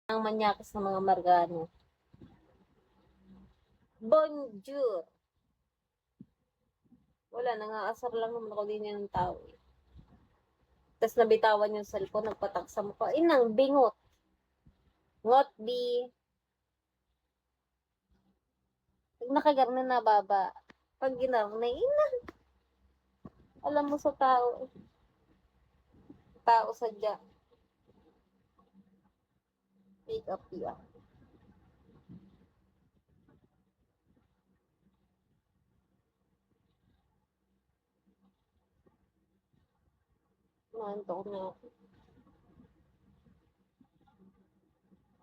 Ang manyakis ng mga Margano. Bonjour! Wala, nangaasar lang naman ako din ng tao. Tapos nabitawan yung cellphone, nagpatak sa mukha. Inang, bingot. Ngot, di. Pag nakagarna na baba. Pag ginarna, inang. Alam mo sa tao. Tao sadya. Make up ya. Nantok na.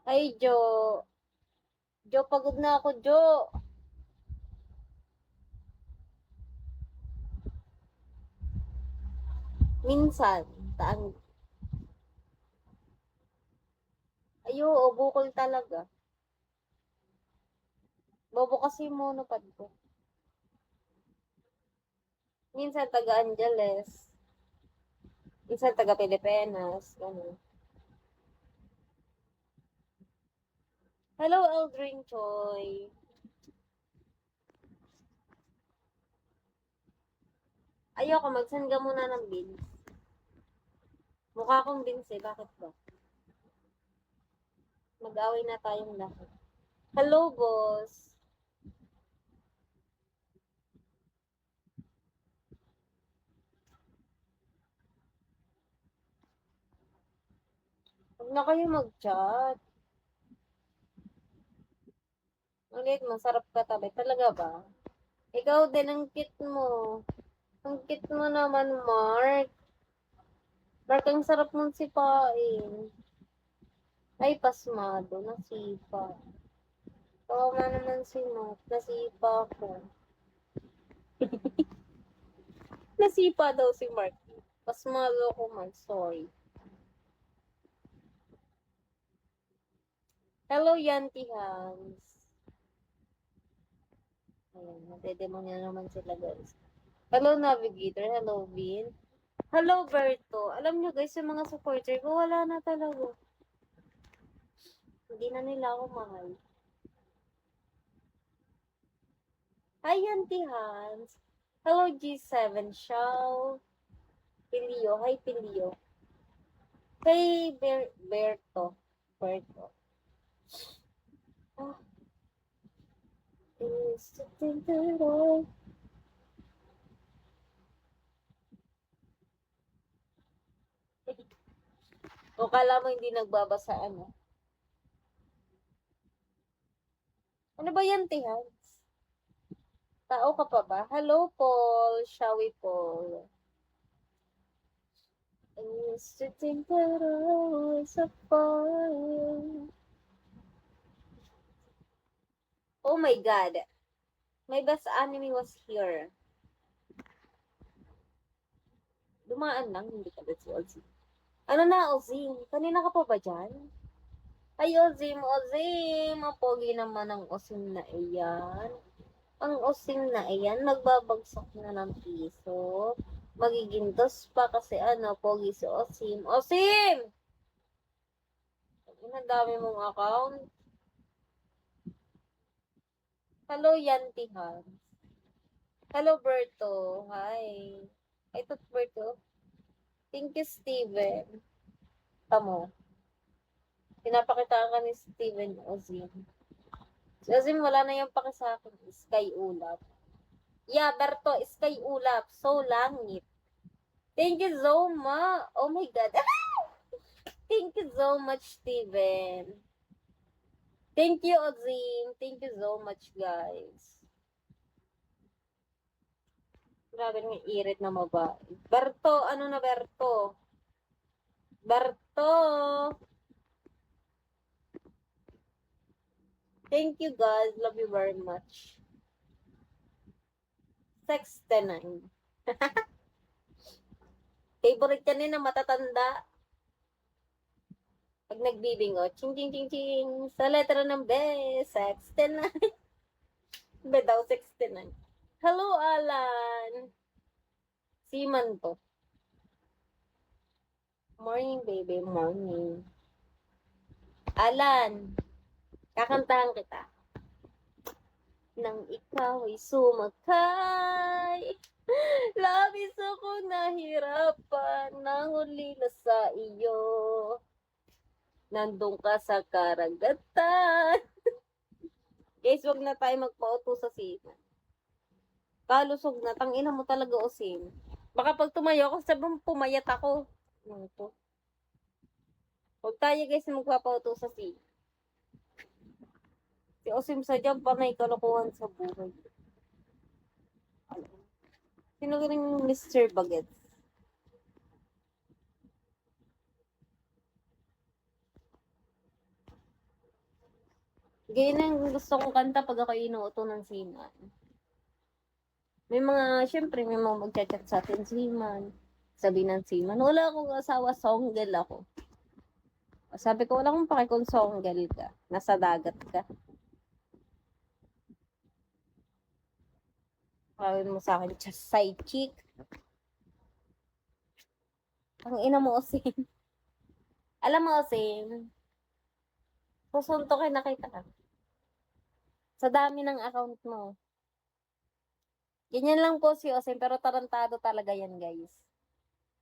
Ay, Jo. Jo, pagod na ako, Jo. Minsan, taan. Ayo, bukol talaga. Bobo kasi monopod ko. Minsan taga Angeles. Minsan taga Pilipinas. Ganun. Hello, Eldrin Choi. Ayoko, mag-send ka muna ng beans. Mukha akong beans eh. Bakit ba? Mag-away na tayong lahat. Hello, boss. Huwag na kayo mag-chat. Ulit, masarap ka tabi. Talaga ba? Ikaw din, ang cute mo. Ang cute mo naman, Mark. Mark, ang sarap mong sipain. Ay, pasmado. Nasipa. Kawawa naman si Mark. Nasipa ko. Nasipa daw si Mark. Pasmado ko, Mark. Sorry. Hello, Yanti Hans. Ayan, nade-demonya naman sila, guys. Hello, Navigator. Hello, Vin. Hello, Berto. Alam nyo, guys, yung mga supporter ko, wala na talaga. Hindi na nila ako mahal. Hi, Yanti Hans. Hello, G7 Shao. Pilio. Hi, Pilio. Hey, Berto. Berto. Ah, is to think that all. O kala mo hindi nagbabasa ano? Ano ba yan, Hans? Tao ka pa ba? Hello, Paul. Shall we, Paul? I used to think that I was a fire. Oh my God. My best anime was here. Dumaan lang, hindi ka si Ozzy. Ano na, Ozzy? Kanina ka pa ba dyan? Ay, Ozzy, Ozzy. Mapogi naman ang Ozzy na iyan. Ang Ozzy na iyan, magbabagsak na ng piso. Magiging dos pa kasi ano, pogi si Osim. Osim! Ang dami mong account. Hello, Yantihan. Hello, Berto. Hi. Ito, Berto. Thank you, Steven. Tamo. Pinapakitaan ka ni Steven Ozim. Si Ozim, wala na yung paki sa akin. Sky Ulap. Yeah, Berto, Sky Ulap. So langit. Thank you so much. Oh my God. Thank you so much, Steven. Thank you, Ozim. Thank you so much, guys. Grabe ng irit na babae. Berto, ano na Berto? Berto! Thank you guys. Love you very much. 69. Favorite ka na matatanda. Pag nagbibingo, ching ching ching ching. Sa letra ng B, 69. B daw, 69. Hello, Alan. Seaman to. Morning, baby. Morning. Alan, kakantahan kita. Nang ikaw ay sumakay, labis ako nahirapan nang ulila sa iyo. Nandun ka sa karagatan. Guys, wag na tayo magpauto sa sina. Kalusog na, tangina mo talaga osin. Baka pag tumayo ako, sabi mo pumayat ako. Ano to? Huwag tayo guys na magpapauto sa sina. Si Osim sa dyan, panay kalokohan sa buhay. Sino galing Mr. Bagets? Ganyan ang gusto kong kanta pag ako inuuto ng siman. May mga, syempre, may mga magchat-chat sa atin siman. Sabi ng siman, wala akong asawa, songgel ako. Sabi ko, wala akong pake kung songgel ka. Nasa dagat ka. Kawin mo sa akin, just side chick. Ang ina mo, Osim. Alam mo, Osim, susuntokin na kita. Sa dami ng account mo. Ganyan lang po si Osim, pero tarantado talaga yan, guys.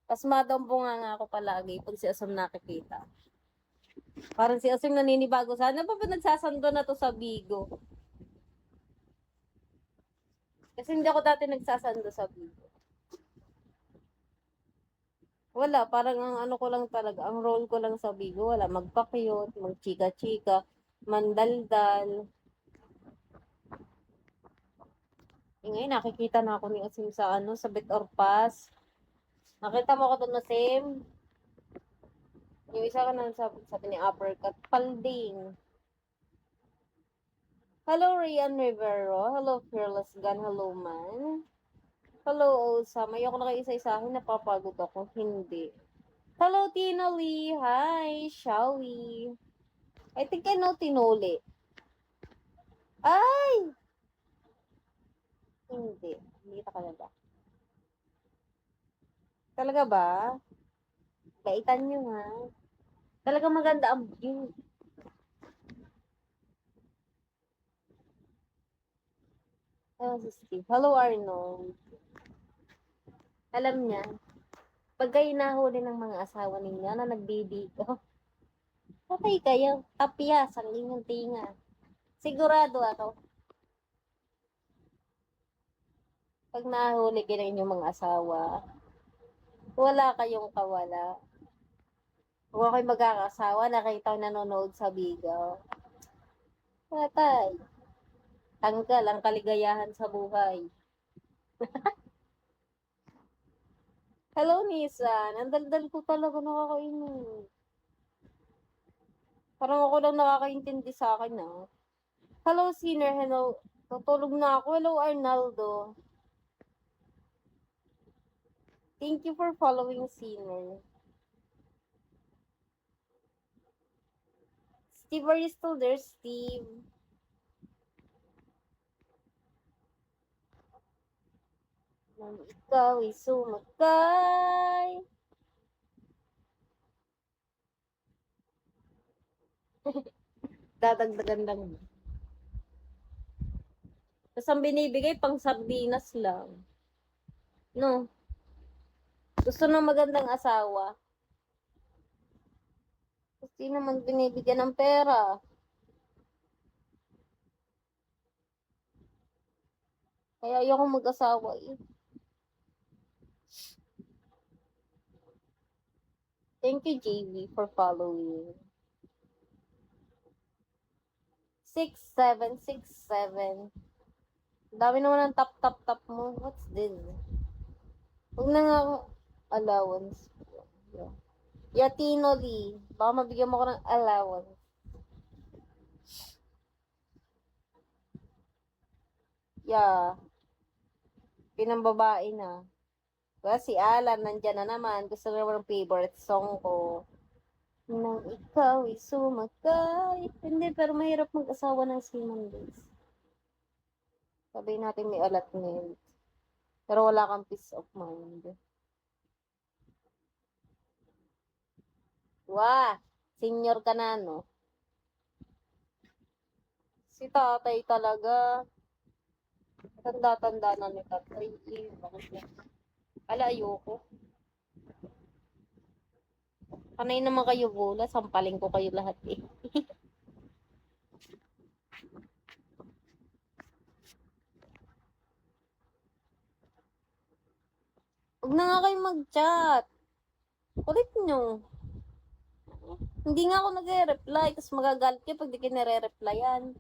Pasmadong bunga nga ako palagi pag si Osim nakikita. Parang si Osim naninibago sa ano pa ba nagsasando na to sa Bigo? Kasi hindi ako dati nagsasando sa Bigo. Wala, parang ang ano ko lang talaga, ang role ko lang sa Bigo, wala, magpa-cute, magchika-chika, mandaldal. Ngayon, nakikita na ako ni Osim sa ano, sa Bet or Pass. Nakita mo ako doon na Sim. Yung isa ka na sabi ni Uppercut, Palding. Hello, Rian Rivero. Hello, Fearless Gun. Hello, man. Hello, Osam. Ayoko na kayo isa-isahin. Napapagod ako. Hindi. Hello, Tino Lee. Hi, Shawi. I think I know Tinoli. Ay! Hindi. Hindi kita kalala. Talaga ba? Baitan nyo ha. Talaga maganda ang view. Oh, si Steve. Hello, Arnold. Alam niya, pag kayo nahuli ng mga asawa ninyo na nagbibito, patay kayo. Tapyas ang inyong tinga. Sigurado ako, pag nahuli kayo ng inyong mga asawa, wala kayong kawala. Kung ako'y magkakasawa, nakita ko nanonood sa Bigaw. Patay. Tanggal ang kaligayahan sa buhay. Hello, Nisan. Ang daldal ko talaga nakakainom. Parang ako lang nakakaintindi sa akin, ah. Hello, Sinner. Hello. Tutulog na ako. Hello, Arnaldo. Thank you for following, Sinner. Steve, are you still there, Steve? Nang ikaw ay sumakay. Dadagdagan lang. Tapos ang binibigay, pang sardinas lang. No? Gusto ng magandang asawa. Kasi naman binibigyan ng pera. Kaya ayoko mag-asawa eh. Thank you, JV, for following. 6767. Dami naman ng tap mo. What's this? Huwag na nga ako allowance. Yeah. Yatino Lee. Baka mabigyan mo ko ng allowance. Yeah. Pinambabae na. Kaya si Alan, nandyan na naman. Gusto na naman ng favorite song ko. Nang ikaw ay sumakay. Hindi, pero mahirap mag-asawa ng Simon Days. Sabihin natin may allotment. Pero wala kang peace of mind. Wah! Senior ka na, no? Si tatay talaga. Tanda-tanda na ni tatay. Bakit niya? Ala, ayoko. Panay naman kayo bola. Sampaling ko kayo lahat eh. Huwag na nga kayo mag-chat. Kulit nyo. Hindi nga ako nagre-reply. Tapos magagalit kayo pag di kayo nare-replyan.